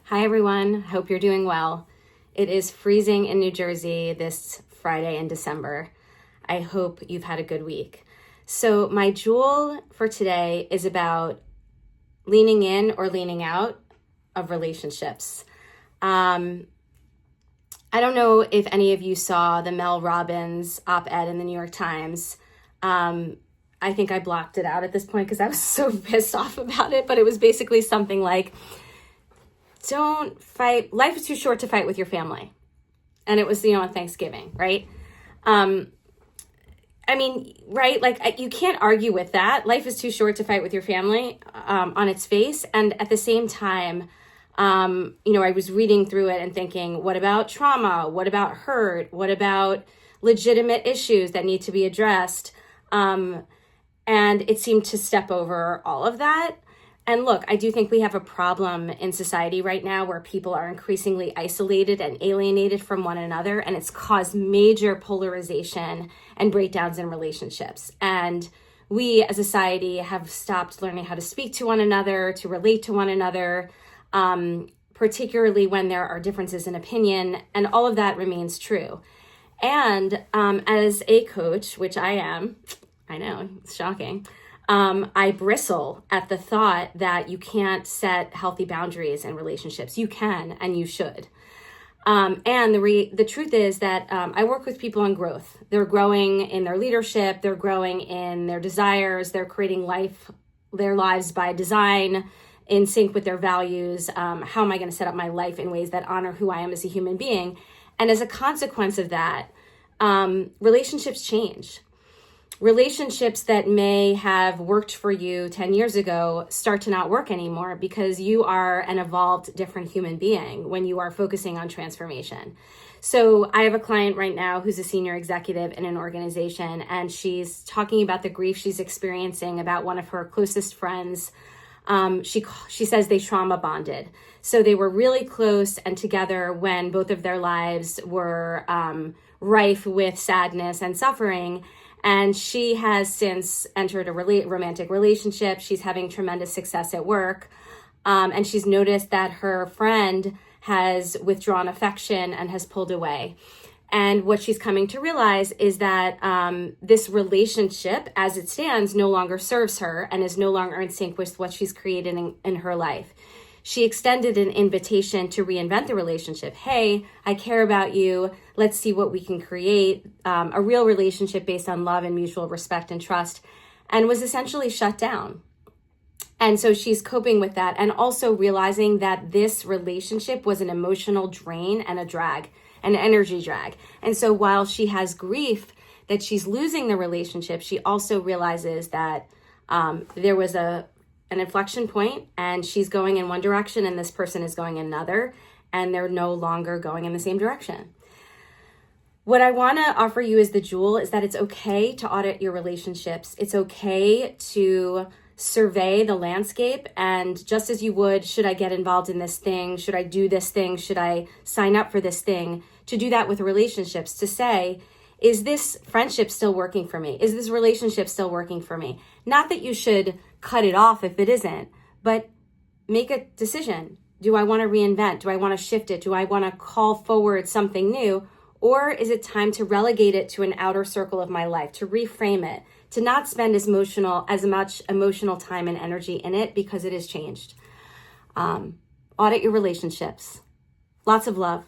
Hi everyone, hope you're doing well. It is freezing in New Jersey this Friday in December. I hope you've had a good week. So my jewel for today is about leaning in or leaning out of relationships. I don't know if any of you saw the Mel Robbins op-ed in the New York Times. I think I blocked it out at this point because I was so pissed off about it, but it was basically something like, don't fight. Life is too short to fight with your family. And it was, on Thanksgiving, right? Right? Like you can't argue with that. Life is too short to fight with your family on its face. And at the same time, I was reading through it and thinking, what about trauma? What about hurt? What about legitimate issues that need to be addressed? And it seemed to step over all of that. And look, I do think we have a problem in society right now where people are increasingly isolated and alienated from one another, and it's caused major polarization and breakdowns in relationships. And we as a society have stopped learning how to speak to one another, to relate to one another, particularly when there are differences in opinion, and all of that remains true. And as a coach, which I am, I know, it's shocking, I bristle at the thought that you can't set healthy boundaries in relationships. You can, and you should. And the truth is that I work with people on growth. They're growing in their leadership. They're growing in their desires. They're creating their lives by design, in sync with their values. How am I going to set up my life in ways that honor who I am as a human being? And as a consequence of that, relationships change. Relationships that may have worked for you 10 years ago start to not work anymore because you are an evolved, different human being when you are focusing on transformation. So I have a client right now who's a senior executive in an organization, and she's talking about the grief she's experiencing about one of her closest friends. She says they trauma bonded. So they were really close and together when both of their lives were rife with sadness and suffering. And she has since entered a romantic relationship. She's having tremendous success at work. And she's noticed that her friend has withdrawn affection and has pulled away. And what she's coming to realize is that this relationship, as it stands, no longer serves her and is no longer in sync with what she's created in her life. She extended an invitation to reinvent the relationship. Hey, I care about you. Let's see what we can create. A real relationship based on love and mutual respect and trust, and was essentially shut down. And so she's coping with that and also realizing that this relationship was an emotional drain and a drag, an energy drag. And so while she has grief that she's losing the relationship, she also realizes that there was an inflection point, and she's going in one direction and this person is going in another, and they're no longer going in the same direction. What I want to offer you as the jewel is that it's okay to audit your relationships. It's okay to survey the landscape, and just as you would, should I get involved in this thing? Should I do this thing? Should I sign up for this thing? To do that with relationships, to say, is this friendship still working for me? Is this relationship still working for me? Not that you should cut it off if it isn't, but make a decision. Do I want to reinvent? Do I want to shift it? Do I want to call forward something new? Or is it time to relegate it to an outer circle of my life, to reframe it, to not spend as much emotional time and energy in it because it has changed? Audit your relationships. Lots of love.